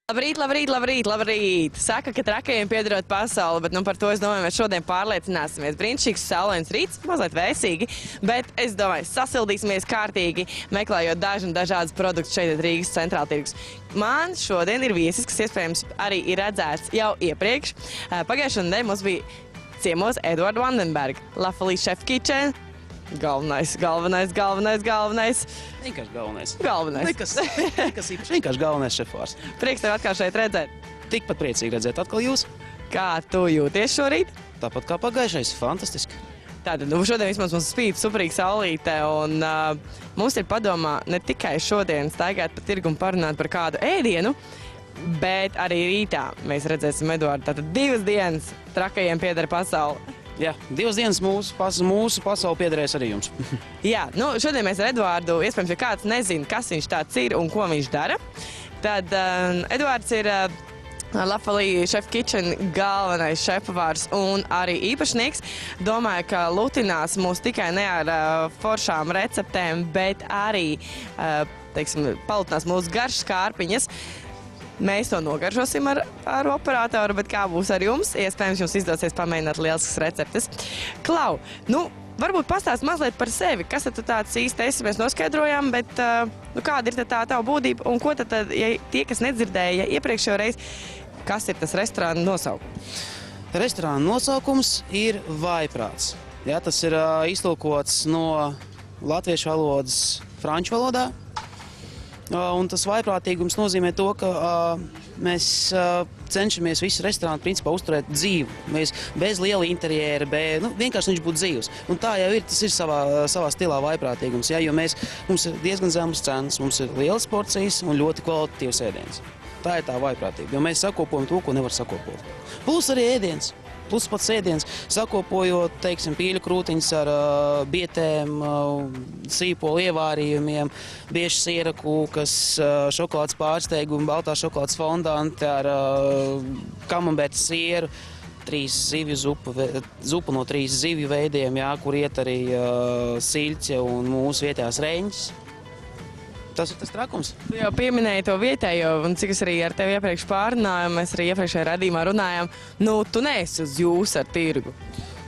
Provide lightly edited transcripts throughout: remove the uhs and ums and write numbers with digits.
Labrīt, labrīt, labrīt, labrīt! Saka, ka trakajiem piederot pasauli, bet par to, es domāju, mēs šodien pārliecināsimies. Brīnišķīgs saulains rīts, mazliet vēsīgi, bet es domāju, sasildīsimies kārtīgi, meklējot dažādus produktus šeit Rīgas centrāltirgus. Man šodien ir viesis, kas iespējams arī ir redzēts jau iepriekš. Pagājušajā nedēļā mums bija ciemos Eduards Vandenbergs, La Folie Chef Kitchen. Galvenais. Vienkārši galvenais. Galvenais. Nekas īpaši, vienkārši galvenais šefārs. Prieks tev atkal šeit redzēt. Tikpat priecīgi redzēt atkal jūs. Kā tu jūties šorīt? Tāpat kā pagājušais, fantastiski. Tātad, šodien vismaz mums spīd superīga saulīte, un mums ir padomā ne tikai šodien staigāt pa tirgu un parunāt par kādu ēdienu, bet arī rītā mēs redzēsim Eduardu. Tātad 2 dienas trakajiem pieder pasauli. Jā, 2 dienas mūsu pasauli piederēs arī jums. Jā, šodien mēs ar Eduardu, iespējams, ja kāds nezina, kas viņš tāds ir un ko viņš dara, tad Eduards ir La Folie Chef Kitchen galvenais šefpavārs un arī īpašnieks. Domāju, ka lutinās mūs tikai ne ar foršām receptēm, bet arī, teiksim, palutinās mūsu garšas kārpiņas. Mēs to nogaršosim ar operatoru, bet kā būs ar jums? Iespējams, jums izdosies pamēģināt lieliskas receptes. Klau, varbūt pastāst mazliet par sevi. Kas tad tu tāds īsti esi? Mēs noskaidrojām, bet kāda ir tā tava būtība un ko tad, ja tie, kas nedzirdēja iepriekšējo reizi, kas ir tas restorāna nosaukums? Restorāna nosaukums ir Vaiprāts. Jā, tas ir iztulkots no latviešu valodas franču valodā. Un tas vaiprātīgums nozīmē to, ka mēs cenšamies visu restorānu principā uzturēt dzīvu. Mēs bez liela interjera, vienkārši viņš būtu dzīvs. Un tā jau ir, tas ir savā stilā vaiprātīgums, jā, jo mums ir diezgan zemas cenas, mums ir lielas porcijas un ļoti kvalitatīvs ēdiens. Tā ir tā vaiprātība, jo mēs sakopojam to, ko nevar sakopot. Plus arī ēdiens. Plus pats ēdiens, sakopojot, teiksim, pīļu krūtiņas ar bietēm, sīpolu ievārījumiem, bieži siera kūkas, šokolādes pārsteigumi, baltā šokolādes fondanti ar kamamberta sieru, 3 zivju zupa no 3 zivju veidiem, jā, kur iet arī siļķe un mūsu vietējās reņģis. Tas ir tas trakums. Tu jau pieminēji to vietējo, un cik es arī ar tevi iepriekš pārrunāju, mēs arī iepriekšējā radījumā runājām, tu neesi uz jūs ar tirgu.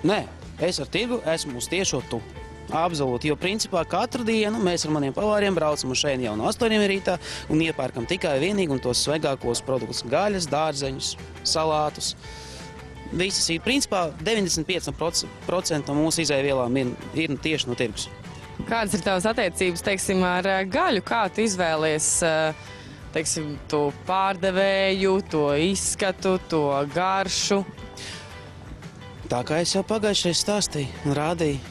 Nē, es ar tirgu esmu uz tiešo tu. Absolūti, jo principā katru dienu mēs ar maniem pavāriem braucam uz šeit jau no 8 rītā un iepērkam tikai vienīgi un tos svaigākos produktus - gaļas, dārzeņus, salātus. Visas ir, principā, 95% no mūsu izēvielām ir tieši no tirgus. Kādas ir tavas attiecības, teiksim, ar gaļu? Kā tu izvēlies, teiksim, to pārdevēju, to izskatu, to garšu? Tā kā es jau pagājušajā stāstīju un rādīju,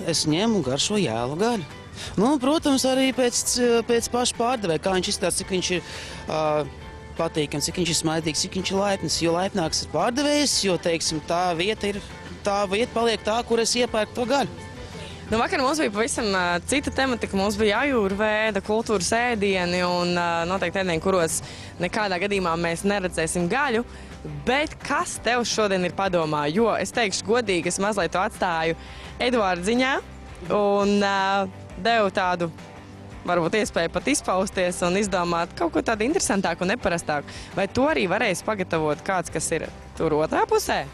es ņemu garšo jēlu gaļu. Protams, arī pēc paša pārdevēja, kā viņš izskatās, cik viņš ir patīkams, cik viņš ir smaidīgs, cik viņš ir laipnis. Jo laipnāks ir pārdevējs, jo, teiksim, tā vieta paliek tā, kur es iepērku to gaļu. Vakar mums bija pavisam cita tematika. Mums bija ajurvēda, kultūras ēdieni un noteikti ēdieni, kuros nekādā gadījumā mēs neredzēsim gaļu. Bet kas tev šodien ir padomā? Jo es teikšu godīgi, es mazliet to atstāju Eduarda ziņā un devu tādu, varbūt iespēju pat izpausties un izdomāt kaut ko tādu interesantāku un neparastāku. Vai to arī varēs pagatavot kāds, kas ir tur otrā pusē?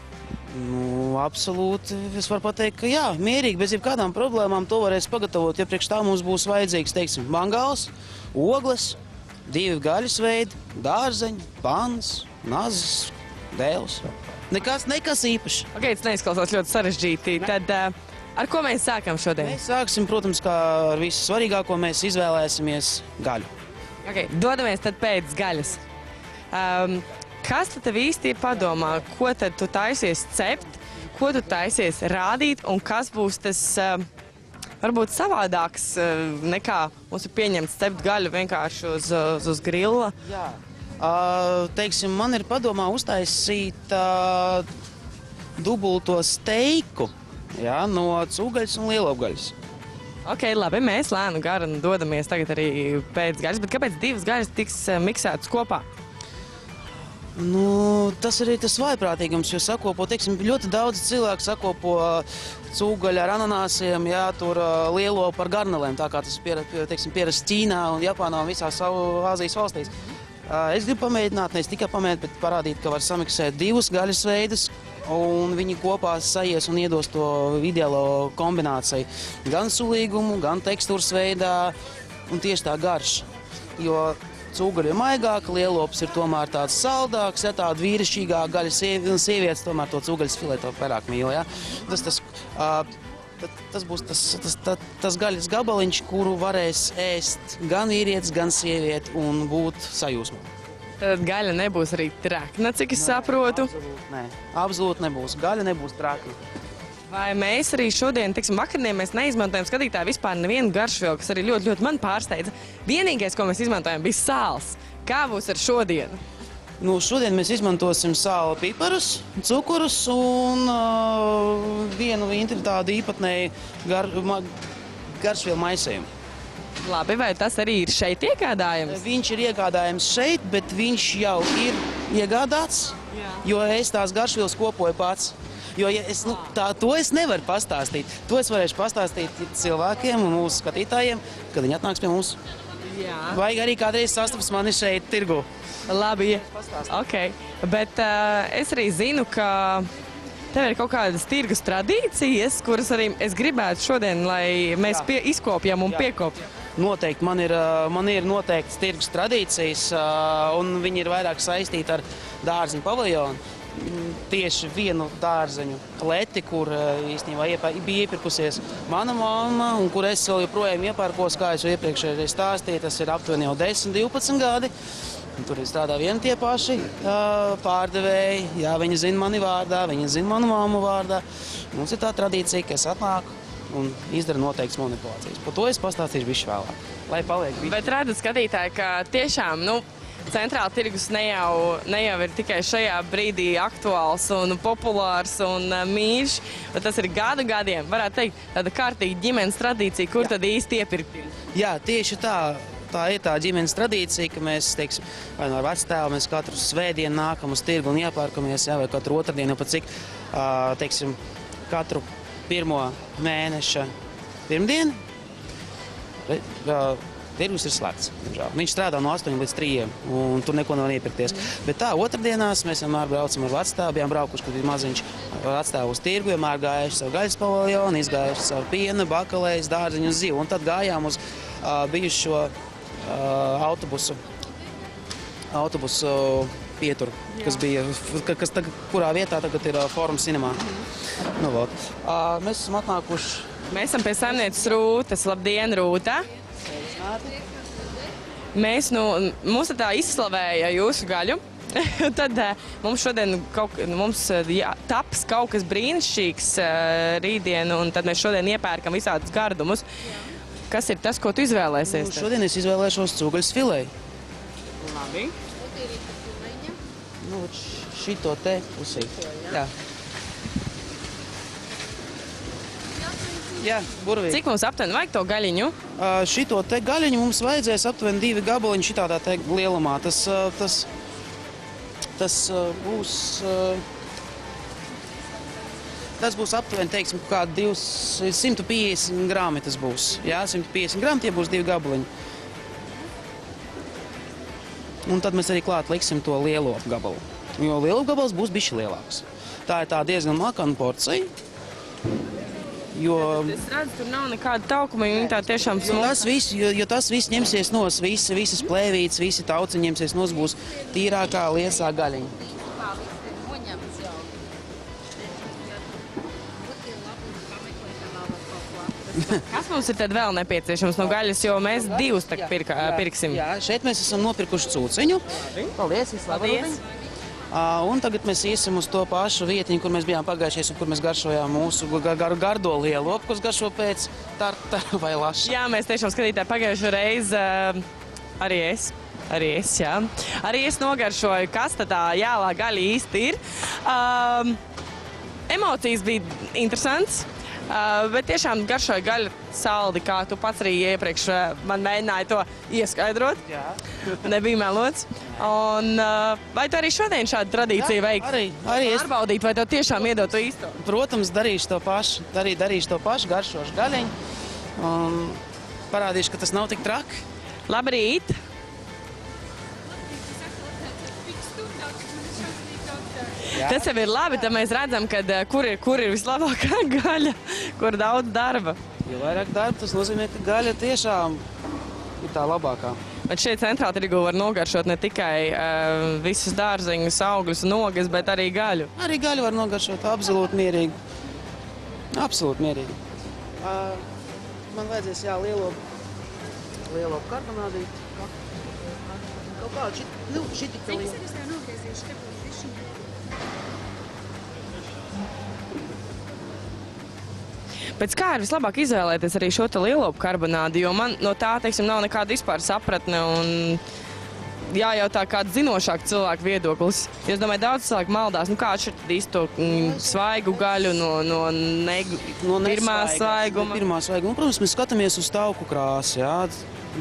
Absolūti. Es varu pateikt, ka jā, mierīgi, bez jebkādām problēmām to varēs pagatavot, ja priekš tā mums būs vajadzīgs, teiksim, mangāls, ogles, 2 gaļas veidi, dārzeņi, panas, nazas, dēls. Nekas īpašs. Ok, tas neizklausās ļoti sarežģīti. Tad ar ko mēs sākam šodien? Mēs sāksim, protams, kā ar visu svarīgāko, mēs izvēlēsimies gaļu. Ok, dodamies tad pēc gaļas. Kas tad tev īsti ir padomā? Ko tad tu taisies cept, ko tu taisies rādīt un kas būs tas varbūt savādāks nekā mums ir pieņemts cept gaļu vienkārši uz grilla? Jā. Teiksim, man ir padomā uztaisīt dubulto steiku, jā, no cūgaļas un lielopgaļas. Ok, labi, mēs lēnu garu dodamies tagad arī pēc gaļas, bet kāpēc 2 gaļas tiks miksētas kopā? Tas arī tas vaiprātīgums, jo sakopo, teiksim, ļoti daudz cilvēku sakopo cūgaļu ar ananāsiem, jā, tur lielo par garnelēm, tā kā tas teiksim, pierasts Ķīnā un Japānā un visās Āzijas valstīs. Es gribu pamēģināt, ne tikai pamēģināt, bet parādīt, ka var samiksēt divus gaļas veidus, un viņi kopā sajies un iedos to ideālo kombināciju. Gan sulīgumu, gan tekstūras veidā, un tieši tā garša. Jo cūgaļa ir maigāka, lielops ir tomēr tāds saldāks, ja tāda vīrišķīgā gaļa sievietes tomēr to cūgaļas fileto vairāk mīl, ja. Tas būs tas gaļas gabaliņš, kuru varēs ēst gan vīrietis, gan sieviete un būt sajūsmā. Tad gaļa nebūs arī trakna, cik es saprotu. Absolūti nebūs. Gaļa nebūs trakna. Vai mēs arī šodien, vakarniem mēs neizmantojam skatītāji vispār nevienu garšvielu, kas arī ļoti mani pārsteidza. Vienīgais, ko mēs izmantojam, bija sāls. Kā būs ar šodienu? Šodien mēs izmantosim sāla piparus, cukurus un vienu tādu īpatnēju garšvielu maisējumu. Labi, vai tas arī ir šeit iegādājams? Viņš ir iegādājams šeit, bet viņš jau ir iegādāts, jo es tās garšvielas kopoju pats. Jo to es nevaru pastāstīt. To es varēšu pastāstīt cilvēkiem un mūsu skatītājiem, kad viņi atnāks pie mums. Jā. Vajag arī kādreiz sastaps mani šeit tirgu. Labi, ok. Bet es arī zinu, ka tev ir kaut kādas tirgus tradīcijas, kuras arī es gribētu šodien, lai mēs izkopjam un piekopjam. Noteikti, man ir noteikts tirgus tradīcijas, un viņi ir vairāk saistīti ar dārziņu paviljonu. Tieši vienu dārzeņu kleti, kur īstenībā bija iepirkusies mana mamma, un kur es vēl joprojām iepērkos, kā es jau iepriekšēji stāstīju, tas ir aptuveni jau 10-12 gadi. Tur ir strādā vieni tie paši pārdevēji, jā, viņi zina mani vārdā, viņi zina manu mammu vārdā. Mums ir tā tradīcija, ka es atnāku un izdara noteikts manipulācijas. Par to es pastāstīšu bišķi vēlāk, lai paliek bišķi. Bet redzat, skatītāji, ka tiešām, centrāla tirgus ne jau ir tikai šajā brīdī aktuāls un populārs un mīļš, bet tas ir gadiem, varētu teikt, tāda kārtīga ģimenes tradīcija, kur tad īsti iepirkt. Jā, tieši tā. Tā ir tā ģimenes tradīcija, ka mēs, vai no ar vectēvu, mēs katru svētdienu nākam uz tirgu un iepērkamies, vai katru otrdienu, pat cik, katru pirmo mēneša pirmdienu, tirgus ir slēgts. Viņš strādā no 8 līdz 3, un tur neko nevar iepirkties. Bet tā, otrdienās mēs vienmēr braucam ar vectēvu, bijām braukuši, kad bija maziņš vectēvu uz tirgu, vienmēr gājuši savu gaļas paviljonu, izgājuši savu pienu, bakalējas, dārziņu uz zivu, un tad gājām uz bijušo autobusu pieturu, kurā vietā tagad ir Forum Cinemā. Mēs esam atnākuši. Mēs esam pie saimnieces Rūtas. Labdien, Rūta! Mums tā izslavēja jūsu gaļu. Tad mums šodien taps kaut kas brīnišķīgs rītdien, un tad mēs šodien iepērkam visādus gardumus. Kas ir tas, ko tu izvēlēsies? Šodien es izvēlēšos cūgaļas filēju. Labi. Šito te pusī. Jā. Jā, burvīgi. Cik mums aptuveni vajag to gaļiņu? Šito te gaļiņu mums vajadzēs aptuveni 2 gabaliņu šitādā te lielumā. Tas būs aptuveni, teiksim, kādi 150 grami tas būs. Jā, 150 grami, tie būs 2 gabaliņi. Un tad mēs arī klāt liksim to lielo gabalu. Jo lielo gabals būs bišķi lielāks. Tā ir tā diezgan makana porcija. Es redzu, tur nav nekāda taukuma, viņi tā tiešām smulka. Jo tas viss ņemsies nos, visas plēvītes, visi tauciņi ņemsies nos, būs tīrākā liesā gaļiņa. Kas mums ir tad vēl nepieciešams no gaļas, jo mēs 2 pirksim? Jā, šeit mēs esam nopirkuši cūciņu. Paldies, vislabāk. Un tagad mēs iesim uz to pašu vietiņu, kur mēs bijām pagājušies un kur mēs garšojām mūsu gardo lielopu, kas garšo pēc tartara vai laša. Jā, mēs tiešām skatītāji pagājušo reizi, arī es nogaršoju, kas tā jālā gaļa īsti ir. Emocijas bija interesants. Bet tiešām garšoja gaļa saldi, kā tu pats arī iepriekš man mēģināji to ieskaidrot. Jā. Nebija melots. Un vai tu arī šodien šādu tradīciju veiktu? Arī es pārbaudīt, vai tev tiešām iedot to īsto? Protams, darīšu to pašu. Darīšu to pašu, garšošu gaļiņu. Parādīšu, ka tas nav tik traki. Labrīt! Tas jau ir labi, tad mēs redzam, kad, kur ir vislabākā gaļa, kur daudz darba. Jo vairāk darba, tas nozīmē, ka gaļa tiešām ir tā labākā. Bet šeit centrāla tirgu var nogaršot ne tikai visus dārziņus, augļus un ogas, bet arī gaļu. Arī gaļu var nogaršot absolūti mierīgi. Absolūti mierīgi. Man vajadzēs, jā, lielo karbonādīt. Kaut kā, šit tik liela. Pēc kā ir vislabāk izvēlēties arī šo te lielopu karbonādi, jo man no tā, teiksim, nav nekāda vispār sapratne un jājautā kāds zinošāk cilvēku viedoklis. Es domāju, daudz cilvēku maldās, kā atšķirt īsti to svaigu gaļu no pirmā svaiguma. Pirmā svaiguma. Protams, mēs skatāmies uz tauku krāsu, jā.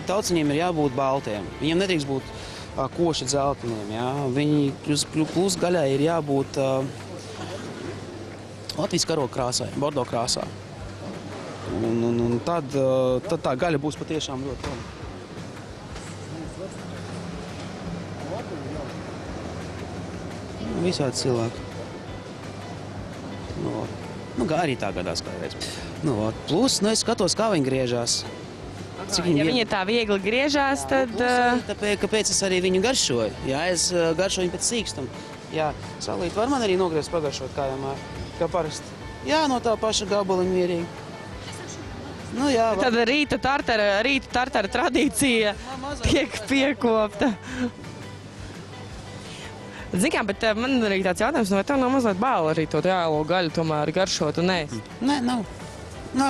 Tauciņiem ir jābūt baltiem. Viņiem nedrīkst būt koši dzelteniem, jā. Viņi plus gaļai ir jābūt Latvijas karoga krāsai, bordo krāsā. Un tad tā gaļa būs patiešām ļoti labi. Visādi cilvēki. Arī tā gadās kādreiz. Plus, es skatos, kā viņi griežās. Ja viņi tā viegli griežās, tad... Kāpēc es arī viņu garšoju? Jā, es garšoju viņu pēc sīkstuma. Jā, salīt var man arī nogriezt pagaršot, kā parasti. Jā, no tā paša gabaliņa mierīgi. Tad rīta tartara tradīcija tiek piekopta. Zin kā, bet man arī tāds jautājums, vai tev nav mazliet bail arī to jālo gaļu tomēr garšot un ēst? Nē, nav.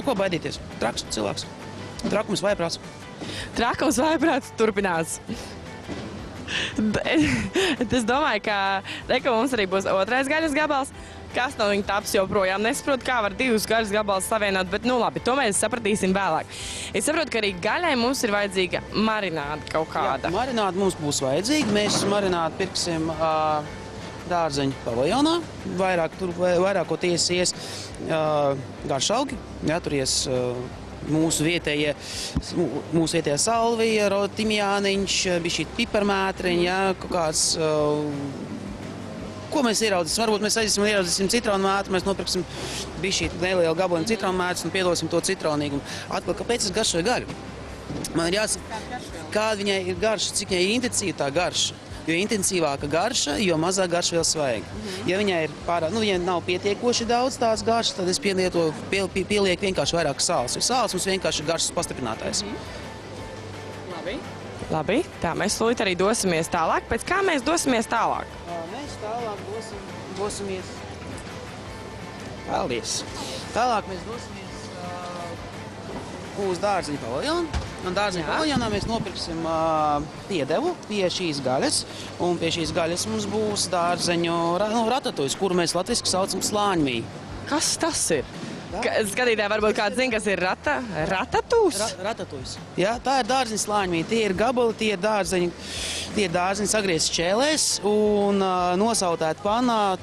Ko baidīties? Traks cilvēks. Trakums vaiprāts. Trakums vaiprāts turpinās. Es domāju, ka mums arī būs otrais gaļas gabals. Kas no viņa taps joprojām nesaprot, kā var divus gaļas gabalus savienot, bet labi, to mēs sapratīsim vēlāk. Es saprotu, ka arī gaļai mums ir vajadzīga marināde kaut kāda. Jā, marināde mums būs vajadzīga. Mēs marinādi pirksim dārzeņu paviljonā. Vairākoties ies garšaugi. Jā, tur ies mūsu vietējie salvija, timjāniņš, bišķīt piparmētriņi, jā, kaut kāds... Ko mēs ieraudzīsim? Varbūt mēs aiziesim un ieraudzīsim citronu mētru, mēs nopirksim bišķīt nelielu gabaliņu citronu mētrus un piedosim to citronīgumu. Atkal, kāpēc es garšoju gaļu? Man ir jāsaka, kāda viņai ir garša, cik viņai ir intensīva tā garša. Jo intensīvāka garša, jo mazāk garša vēl svaiga. Ja viņai ir viņai nav pietiekoši daudz tās garšas, tad es pielieku vienkārši vairāk sāls. Jo sāls mums vienkārši ir garšas pastiprinātājs. Labi, tā mēs tūlīt arī dosimies tālāk. Pēc kā mēs dosimies tālāk? Mēs tālāk dosimies... Paldies! Tālāk mēs dosimies uz dārziņu paviljonu. Un dārziņu paviljonā mēs nopirksim piedevu pie šīs gaļas. Un pie šīs gaļas mums būs dārzeņu ratatujs, kuru mēs latviski saucam slāņmī. Kas tas ir? Skatītāji varbūt kāds zina, kas ir ratatūs? Ratatūs. Jā, tā ir dārziņa slāņmī. Tie ir gabali, tie ir dārziņi sagriezti šķēlēs un nosautēti pannā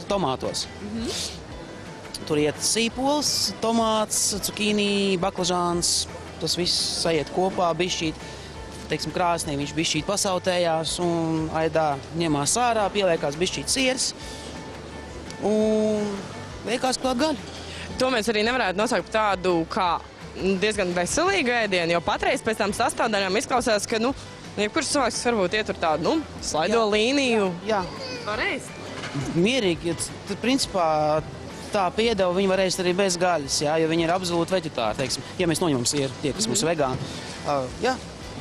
tomātos. Tur iet sīpols, tomāts, cukīnī, baklažāns. Tas viss sajiet kopā, bišķīt, teiksim, krāsnī viņš bišķīt pasautējās un aidā ņemās ārā, pieliekās bišķīt siers un liekās klāt gaļu. To mēs arī nevarētu nosaukt tādu kā diezgan veselīgu ēdienu, jo patreiz pēc tām sastāvdaļām izklausās, ka, jebkurš cilvēks varbūt ietur tādu, slaido līniju. Jā. Var ēst? Mierīgi, principā tā piedeva viņi var ēst arī bez gaļas, jā, jo viņi ir absolūti veģetāri, teiksim. Ja mēs noņemam sieru, tie, kas mums vegāni, jā,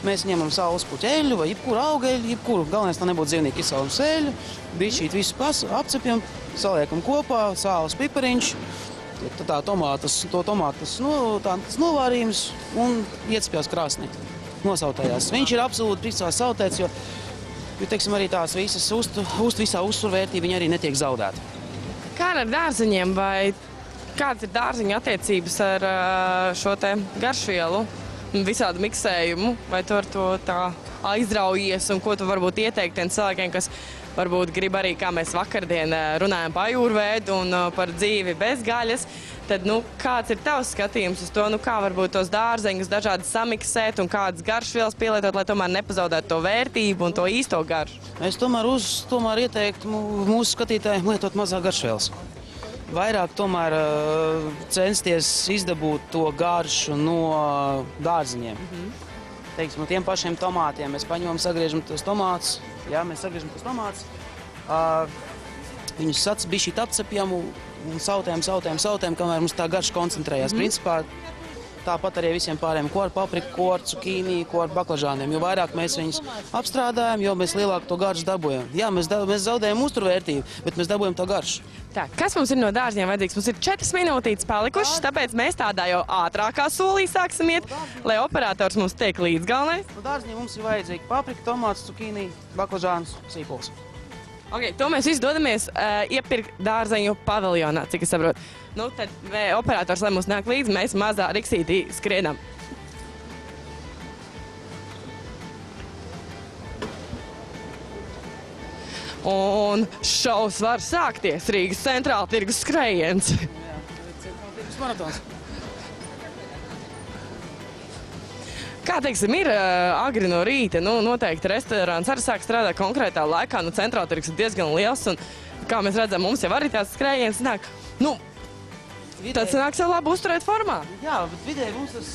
mēs ņemam saules puķu eļļu vai jebkuru augeļu, jebkuru, galvenais tā nebūtu dzīvnieku izsaujam sēļu, bišķīt visu apcepjam, saliekam kopā, sāles pipariņš, tā tomātas novārījums un iecepjās krāsnī, nosautējās. Viņš ir absolūti priekšā sautēts, jo, teiksim, arī tās visas visā uzturvērtība viņi arī netiek zaudēta. Kā ar dārziņiem, vai kādas ir dārziņu attiecības ar šo te garšvielu, visādu miksējumu, vai tu ar to tā aizraujies un ko tu varbūt ieteikt tiem cilvēkiem, kas varbūt grib arī, kā mēs vakardien runājam par jūrvēdu un par dzīvi bez gaļas, tad, kāds ir tavs skatījums uz to, kā varbūt tos dārzeņus dažādi samiksēt un kādas garšvielas pielietot, lai tomēr nepazaudētu to vērtību un to īsto garšu? Es tomēr ieteiktu mūsu skatītājiem lietot mazāk garšvielas. Vairāk tomēr censties izdabūt to garšu no dārziņiem. Teiksim, no tiem pašiem tomātiem. Mēs paņemam, sagriežam tos tomātus. Jā, mēs sagriežam tos tomātus. Viņus bišķīt apcepjam un sautējam, kamēr mums tā garša koncentrējās. Principā tāpat arī visiem pārējiem, ko ar papriku, ko ar cukīnī, ko ar baklažāniem. Jo vairāk mēs viņus apstrādājam, jo mēs lielāku to garšu dabūjam. Jā, mēs zaudējam uzturvērtību, bet mēs dabūjam to garšu. Tā, kas mums ir no dārziņiem vajadzīgs? Mums ir 4 minūtītes palikušas, tāpēc mēs tādā jau ātrākā solī sāksim iet, lai operators mums tiek līdz galvenais. No dārziņiem mums ir vajadzīgi paprika, tomāts, cukīnī, baklažāns, sīpols. Ok, to mēs izdodamies iepirkt dārzeņu paviljonā, cik es saprotu. Tad operators, lai mums nāk līdzi, mēs mazā riksītī skrienam. Un šovs var sākties Rīgas centrāla tirgus skrējiens. Jā, centrāla tirgus maratons. Kā teiksim, ir agri no rīta, noteikti restorāns arī sāk strādāt konkrētā laikā, centrāla tirgus ir diezgan liels, un kā mēs redzam, mums jau arī tāds skrējiens nāk. Tad sanāk sev labi uzturēt formā. Jā, bet vidēji mums tas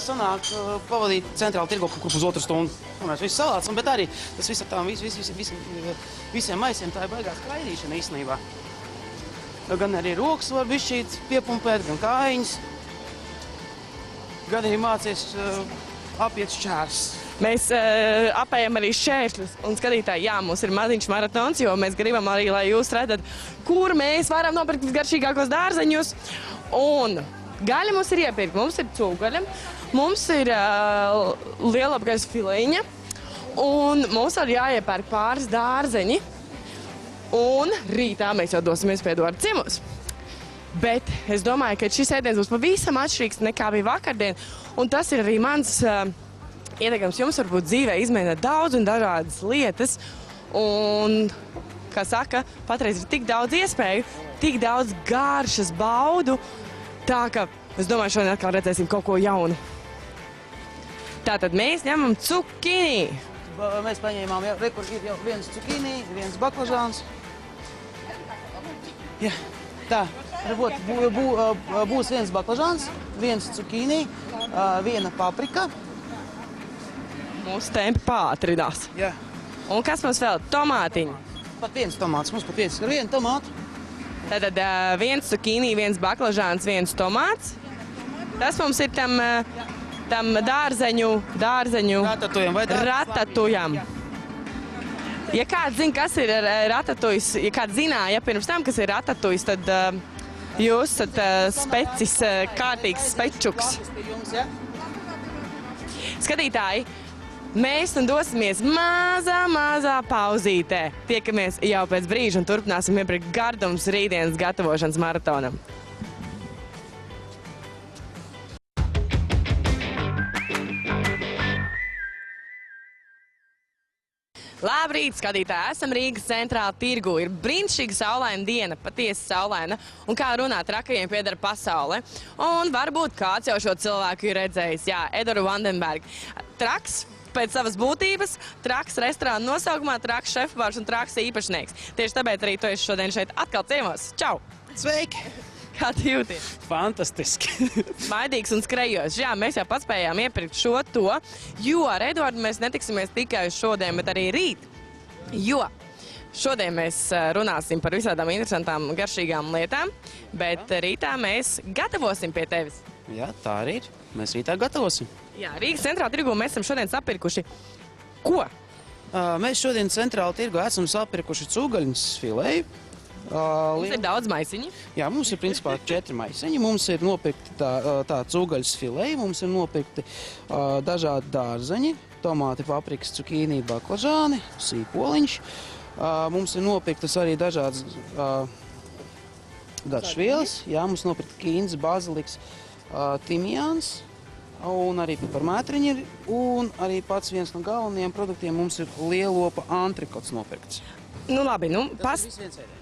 sanāk pavadīt centrāla tirgu kaut kur uz 1 stundu. Mēs visu salācam, bet arī tas viss ar tām visiem maisiem tā ir baigā skraidīšana īstenībā. Gan arī rokas var bišķīt piepumpēt, gan kājiņas. Gan arī mācies apiet šķērs. Mēs apējam arī šķēršļus, un skatītāji, jā, mums ir maziņš maratons, jo mēs gribam arī, lai jūs redzat, kur mēs varam nopirkt visgaršīgākos dārzeņus. Un gaļa mums ir iepirkt, mums ir cūgaļa, mums ir lielapgais filiņa, un mums arī jāiepērk pāris dārzeņi, un rītā mēs jau dosimies pie Eduarda ciemos. Bet es domāju, ka šis ēdiens būs pavisam atšķirīgs nekā bija vakardien, un tas ir arī mans ieteikums jums varbūt dzīvē izmēģināt daudz un dažādas lietas, un, kā saka, patreiz ir tik daudz iespēju, tik daudz garšas baudu, tā ka es domāju, šodien atkal redzēsim kaut ko jaunu. Tātad mēs ņemam cukīnī. Mēs paņēmām, kur ir jau viens cukīnī, viens baklažāns. Jā, tā, būs viens baklažāns, viens cukīnī, viena paprika. Mūsu tempi pātrinās. Jā. Un kas mums vēl? Tomātiņi. Pat viens tomāts, mums pat viens ar vienu tomātu. Tātad viens cukīnī, viens baklažāns, viens tomāts. Tas mums ir tam dārzeņu ratatujam. Ja kāds zina, kas ir ratatujs, ja kāds zināja pirms tam, kas ir ratatujs, tad jūs esat specis, kārtīgs spečuks. Skatītāji, mēs dosimies mazā pauzītē. Tiekamies jau pēc brīža un turpināsim iepirkt gardumus rītdienas gatavošanas maratonam. Labrīt, skatītāji! Esam Rīgas centrāla tirgu. Ir brīnišķīga saulaina diena, patiesi saulaina. Un kā runā, trakajiem piedara pasaule. Un varbūt kāds jau šo cilvēku ir redzējis. Jā, Eduards Vandenbergs. Traks pēc savas būtības, traks restorāna nosaukumā, traks šefpavārs un traks īpašnieks. Tieši tāpēc arī tu esi šodien šeit atkal ciemos. Čau! Sveiki! Kā tu jūties? Fantastiski! Maidīgs un skrejos. Jā, mēs jau paspējām iepirkt šo to, jo ar Eduardu mēs netiksimies tikai šodien, bet arī rīt. Jo šodien mēs runāsim par visādām interesantām, garšīgām lietām, bet rītā mēs gatavosim pie tevis. Jā, tā arī ir. Mēs rītā gatavosim. Jā, Rīgas centrāla tirgu mēs esam šodien sapirkuši. Ko? Mēs šodien centrāla tirgu esam sapirkuši cūgaļņas filēju. Mums ir daudz maisiņi. Jā, mums ir principā 4 maisiņi. Mums ir nopirkti tā cūgaļas filēja, mums ir nopirkti dažādi dārzeņi, tomāti, paprikas, cukīnī, baklažāni, sīpoliņš. Mums ir nopirktas arī dažādas garšvielas. Jā, mums nopirkti kīns, baziliks, timjāns un arī piparmētriņi ir. Un arī pats viens no galvenajiem produktiem mums ir lielopa antrikots nopirkts. Nu, labi, nu, Tas ir viss viens ēdiens.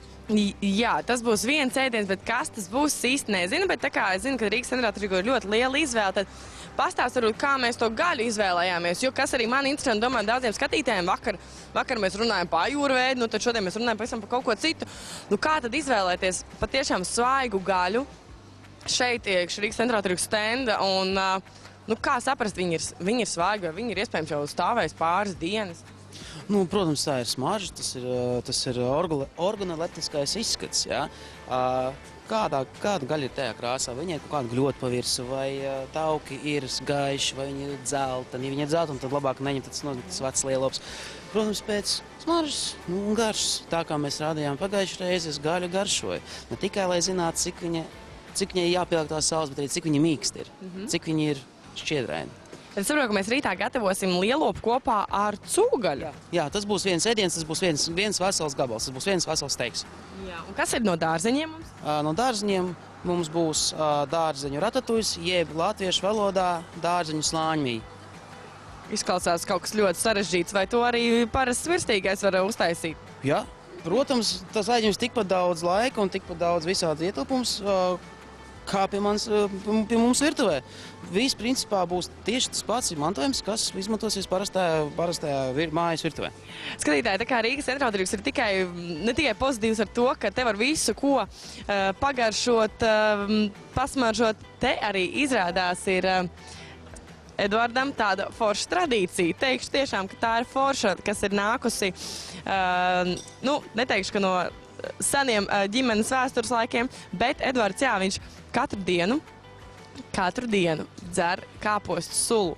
Jā, tas būs viens ēdiens, bet kas tas būs īsti nezinu, bet tā kā es zinu, ka Rīgas centrāltirgu ir ļoti liela izvēle, tad pastāst varbūt, kā mēs to gaļu izvēlējāmies, jo kas arī man interesanti, domāju, daudziem skatītājiem vakar mēs runājam par ajurvēdu, nu tad šodien mēs runājam pavisam par kaut ko citu. Nu kā tad izvēlēties patiešām svaigu gaļu šeit iekš Rīgas centrāltirgu stenda un nu kā saprast, viņi ir svaigi vai viņi ir iespējams jau stāvējis pāris dienas? Nu, protams, tā ir smarža, tas ir organoleptiskais izskats. Ja? Kāda gaļa ir tajā krāsā? Vai viņai kaut kāda gļota pa virsu, vai tauki ir gaiši, vai viņi ir dzelteni. Ja viņi ir dzelteni, tad labāk neņemt tas vecs lielops. Protams, pēc smaržas un garšas. Tā kā mēs rādījām pagājušajā reizē, es gaļu garšoju. Ne tikai, lai zinātu, cik viņai jāpieliek tās sāls, bet arī cik viņa mīksta ir, cik viņa ir šķiedraini. Es saprotu, ka mēs rītā gatavosim lielopu kopā ar cūgaļu. Jā, tas būs viens ēdiens, tas būs viens vesels gabals, tas būs viens vesels steiks. Jā, un kas ir no dārzeņiem mums? No dārzeņiem mums būs dārzeņu ratatujs, jeb latviešu valodā dārzeņu slāņmī. Izklausās kaut kas ļoti sarežģīts, vai to arī parasts virstīgais var uztaisīt? Jā, protams, tas aizņems tikpat daudz laika un tikpat daudz visādi ietilpums, kā pie mums virtuvē. Viss principā būs tieši tas pats mantojums, kas izmantosies parastajā mājas virtuvē. Skatītāji, tā kā Rīgas centrāltirgus ir ne tikai pozitīvs ar to, ka te var visu, ko pagaršot, pasmaržot, te arī izrādās ir Eduardam tāda forša tradīcija. Teikšu tiešām, ka tā ir forša, kas ir nākusi, nu, neteikšu, ka no seniem ģimenes vēstures laikiem, bet Eduards, jā, viņš katru dienu dzer kāpostu sulu.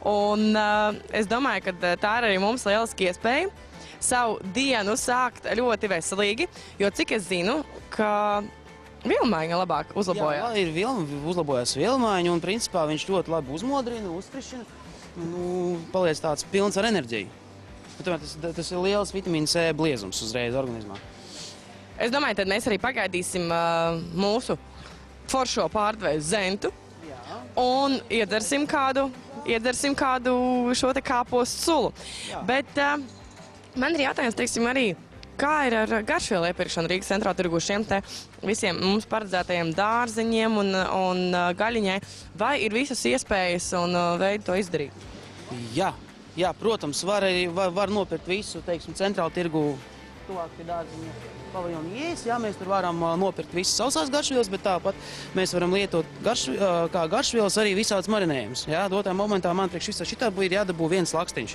Un es domāju, ka tā ir arī mums lieliski iespēja savu dienu sākt ļoti veselīgi, jo cik es zinu, ka vielmaiņa labāk uzlaboja. Jā, uzlabojas vielmaiņa un principā viņš ļoti labi uzmodrina, uzfrišina, paliec tāds pilns ar enerģiju. Tas ir liels vitamīna C bliezums uzreiz organismā. Es domāju, tad mēs arī pagaidīsim mūsu foršo pārdevēju Zentu un iedzersim kādu šo te kāpostu sulu. Jā. Bet man ir jautājums, teiksim, arī, kā ir ar garšvielu iepirkšanu Rīgas centrāltirgu šiem te visiem mums paredzētajiem dārzeņiem un gaļiņai? Vai ir visas iespējas un veidi to izdarīt? Jā, protams, var nopirkt visu, teiksim, centrāltirgu tuvāk pie dārzeņa paviljona ieejas. Jā, mēs tur varam nopirkt visas sausās garšvielas, bet tāpat mēs varam lietot kā garšvielas arī visāds marinējums. Jā, dotā momentā man priekš visā šitā ir jādabū viens lakstiņš,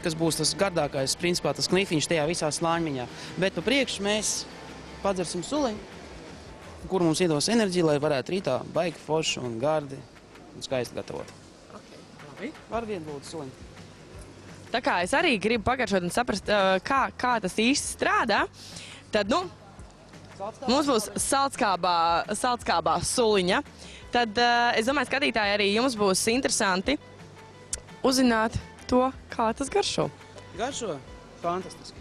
kas būs tas gardākais, principā tas knifiņš tajā visā slāņmiņā. Bet pa priekšu mēs padzersim suliņu, kur mums iedos enerģiju, lai varētu rītā baigi forši un gardi un skaisti gatavot. Labi. Var vienu lūdzu suliņu. Tā kā es arī gribu pagaršot un saprast, kā tas īsti strādā, tad, nu, mums būs salckābā suliņa. Tad es domāju, skatītāji, arī jums būs interesanti uzzināt to, kā tas garšo. Garšo? Fantastiski.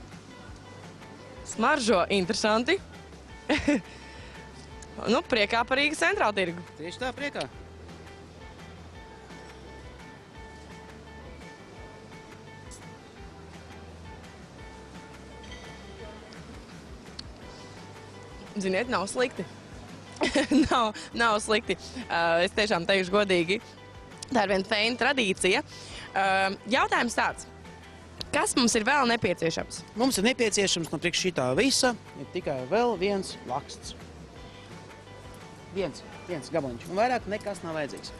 Smaržo interesanti. Nu, priekā par Rīgas centrāltirgu. Tieši tā, priekā. Ziniet, nav slikti. nav slikti. Es tiešām teikšu godīgi, tā ir viena feina tradīcija. Jautājums tāds. Kas mums ir vēl nepieciešams? Mums ir nepieciešams no priekš šitā visa, ir tikai vēl viens laksts. Viens gabaliņš. Un vairāk nekas nav vajadzīgs.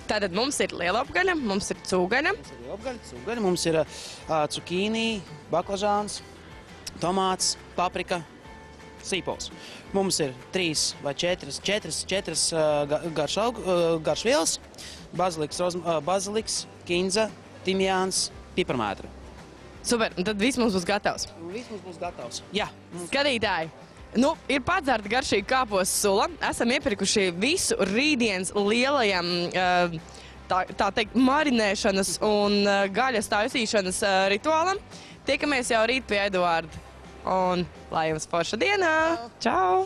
Tātad mums ir lielopgaļa, mums ir cūgaļa. Mums ir cukīnī, baklažāns, tomāts, paprika, sīpols. Mums ir 3 vai 4 garšvielas, baziliks, kinza, timjāns, piparmētra. Super, un tad viss mums būs gatavs. Viss mums būs gatavs. Jā. Skatītāji, nu, ir padzerta garšīga kāpostu sula. Esam iepirkuši visu rītdienas lielajam, tā teikt, marinēšanas un gaļas taisīšanas rituālam. Tiekamies jau rīt pie Eduarda. Un lai jums forša dienā! Čau!